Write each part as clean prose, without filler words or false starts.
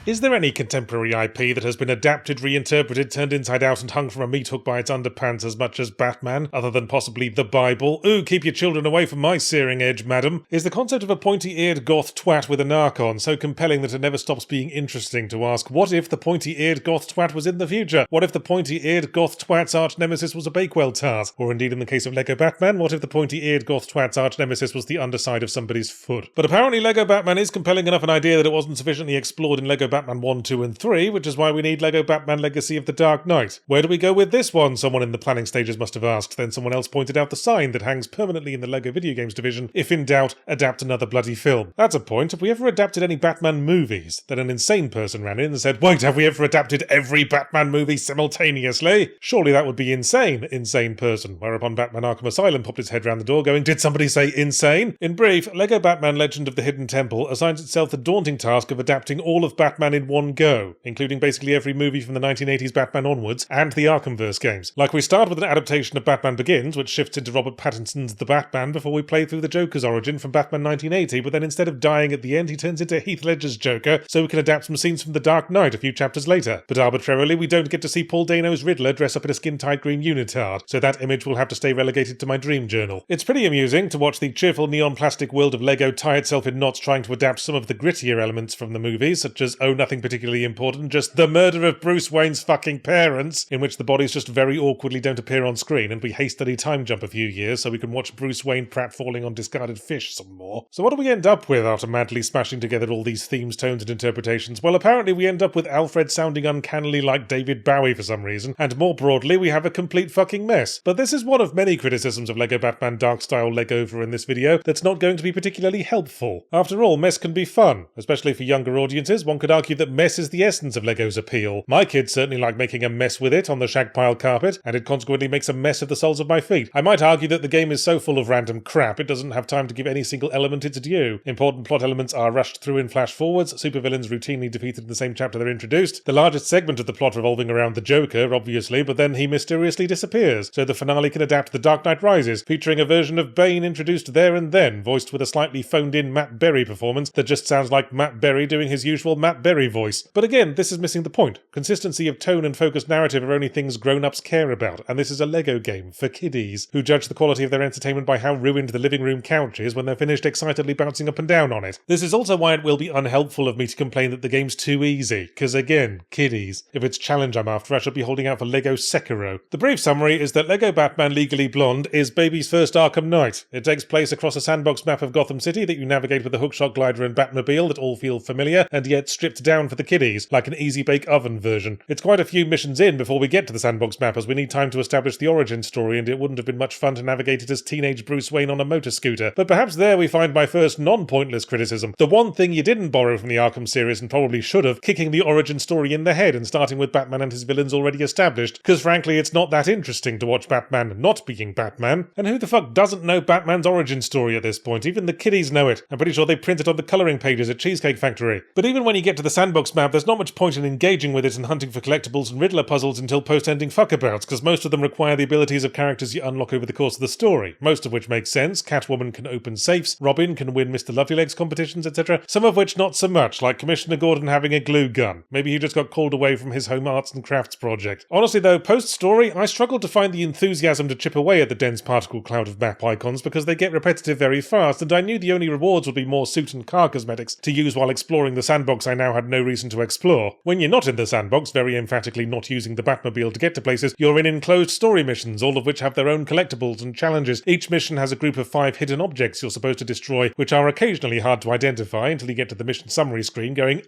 Is there any contemporary IP that has been adapted, reinterpreted, turned inside out and hung from a meat hook by its underpants as much as Batman, other than possibly the Bible? Ooh, keep your children away from my searing edge, madam. Is the concept of a pointy-eared goth twat with an arc on so compelling that it never stops being interesting to ask, what if the pointy-eared goth twat was in the future? What if the pointy-eared goth twat's arch-nemesis was a Bakewell tart? Or indeed in the case of Lego Batman, what if the pointy-eared goth twat's arch-nemesis was the underside of somebody's foot? But apparently Lego Batman is compelling enough an idea that it wasn't sufficiently explored in Lego Batman 1, 2 and 3, which is why we need Lego Batman Legacy of the Dark Knight. Where do we go with this one? Someone in the planning stages must have asked. Then someone else pointed out the sign that hangs permanently in the Lego video games division, if in doubt, adapt another bloody film. That's a point. Have we ever adapted any Batman movies? Then an insane person ran in and said, wait, have we ever adapted every Batman movie simultaneously? Surely that would be insane, insane person. Whereupon Batman Arkham Asylum popped his head round the door going, did somebody say insane? In brief, Lego Batman Legend of the Hidden Temple assigns itself the daunting task of adapting all of Batman in one go, including basically every movie from the 1980s Batman onwards, and the Arkhamverse games. Like, we start with an adaptation of Batman Begins, which shifts into Robert Pattinson's The Batman before we play through the Joker's origin from Batman 1980, but then instead of dying at the end, he turns into Heath Ledger's Joker, so we can adapt some scenes from The Dark Knight a few chapters later. But arbitrarily, we don't get to see Paul Dano's Riddler dress up in a skin-tight green unitard, so that image will have to stay relegated to my dream journal. It's pretty amusing to watch the cheerful neon plastic world of Lego tie itself in knots trying to adapt some of the grittier elements from the movies, such as, oh, nothing particularly important, just the murder of Bruce Wayne's fucking parents, in which the bodies just very awkwardly don't appear on screen, and we hastily time jump a few years so we can watch Bruce Wayne Pratt falling on discarded fish some more. So what do we end up with after madly smashing together all these themes, tones and interpretations? Well, apparently we end up with Alfred sounding uncannily like David Bowie for some reason, and more broadly we have a complete fucking mess. But this is one of many criticisms of Lego Batman Dark Style Legover in this video that's not going to be particularly helpful. After all, mess can be fun, especially for younger audiences. One could argue that mess is the essence of Lego's appeal. My kids certainly like making a mess with it on the shag pile carpet, and it consequently makes a mess of the soles of my feet. I might argue that the game is so full of random crap it doesn't have time to give any single element its due. Important plot elements are rushed through in flash forwards, supervillains routinely defeated in the same chapter they're introduced, the largest segment of the plot revolving around the Joker, obviously, but then he mysteriously disappears, so the finale can adapt The Dark Knight Rises, featuring a version of Bane introduced there and then, voiced with a slightly phoned-in Matt Berry performance that just sounds like Matt Berry doing his usual Matt Berry voice. But again, this is missing the point. Consistency of tone and focused narrative are only things grown-ups care about, and this is a Lego game for kiddies, who judge the quality of their entertainment by how ruined the living room couch is when they're finished excitedly bouncing up and down on it. This is also why it will be unhelpful of me to complain that the game's too easy, because again, kiddies. If it's challenge I'm after, I should be holding out for Lego Sekiro. The brief summary is that Lego Batman Legally Blonde is baby's first Arkham Knight. It takes place across a sandbox map of Gotham City that you navigate with a hookshot glider and Batmobile that all feel familiar, and yet stripped down for the kiddies, like an easy-bake oven version. It's quite a few missions in before we get to the sandbox map, as we need time to establish the origin story, and it wouldn't have been much fun to navigate it as teenage Bruce Wayne on a motor scooter. But perhaps there we find my first non-pointless criticism. The one thing you didn't borrow from the Arkham series, and probably should have, kicking the origin story in the head and starting with Batman and his villains already established, because frankly it's not that interesting to watch Batman not being Batman. And who the fuck doesn't know Batman's origin story at this point? Even the kiddies know it. I'm pretty sure they print it on the colouring pages at Cheesecake Factory. But even when you get to the sandbox map, there's not much point in engaging with it and hunting for collectibles and Riddler puzzles until post-ending fuckabouts, because most of them require the abilities of characters you unlock over the course of the story, most of which make sense. Catwoman can open safes, Robin can win Mr. Lovelylegs competitions, etc. Some of which not so much, like Commissioner Gordon having a glue gun. Maybe he just got called away from his home arts and crafts project. Honestly though, post-story, I struggled to find the enthusiasm to chip away at the dense particle cloud of map icons because they get repetitive very fast, and I knew the only rewards would be more suit and car cosmetics to use while exploring the sandbox I now had no reason to explore. When you're not in the sandbox, very emphatically not using the Batmobile to get to places, you're in enclosed story missions, all of which have their own collectibles and challenges. Each mission has a group of 5 hidden objects you're supposed to destroy, which are occasionally hard to identify until you get to the mission summary screen going,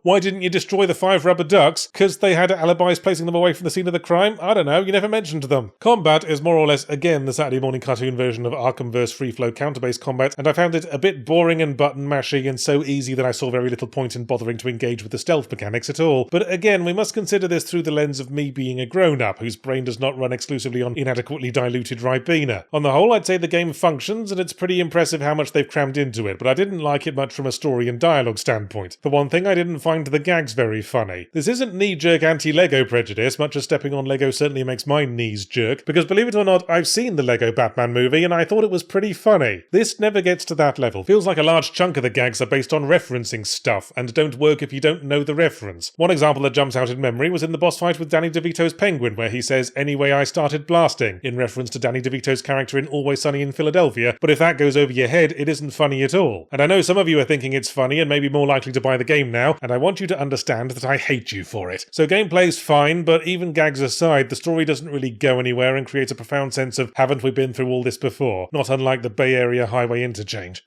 why didn't you destroy the 5 rubber ducks? Because they had alibis placing them away from the scene of the crime? I don't know, you never mentioned them. Combat is more or less, again, the Saturday morning cartoon version of Arkhamverse free-flow counter-based combat, and I found it a bit boring and button-mashy and so easy that I saw very little point in bothering to engage with the stealth mechanics at all. But again, we must consider this through the lens of me being a grown-up whose brain does not run exclusively on inadequately diluted Ribena. On the whole, I'd say the game functions, and it's pretty impressive how much they've crammed into it, but I didn't like it much from a story and dialogue standpoint. For one thing, I didn't find the gags very funny. This isn't knee-jerk anti-Lego prejudice, much as stepping on Lego certainly makes my knees jerk, because believe it or not, I've seen the Lego Batman movie, and I thought it was pretty funny. This never gets to that level. Feels like a large chunk of the gags are based on referencing stuff, and don't work work if you don't know the reference. One example that jumps out in memory was in the boss fight with Danny DeVito's Penguin, where he says, "Anyway, I started blasting," in reference to Danny DeVito's character in Always Sunny in Philadelphia, but if that goes over your head, it isn't funny at all. And I know some of you are thinking it's funny and maybe more likely to buy the game now, and I want you to understand that I hate you for it. So gameplay's fine, but even gags aside, the story doesn't really go anywhere and creates a profound sense of haven't we been through all this before, not unlike the Bay Area highway interchange.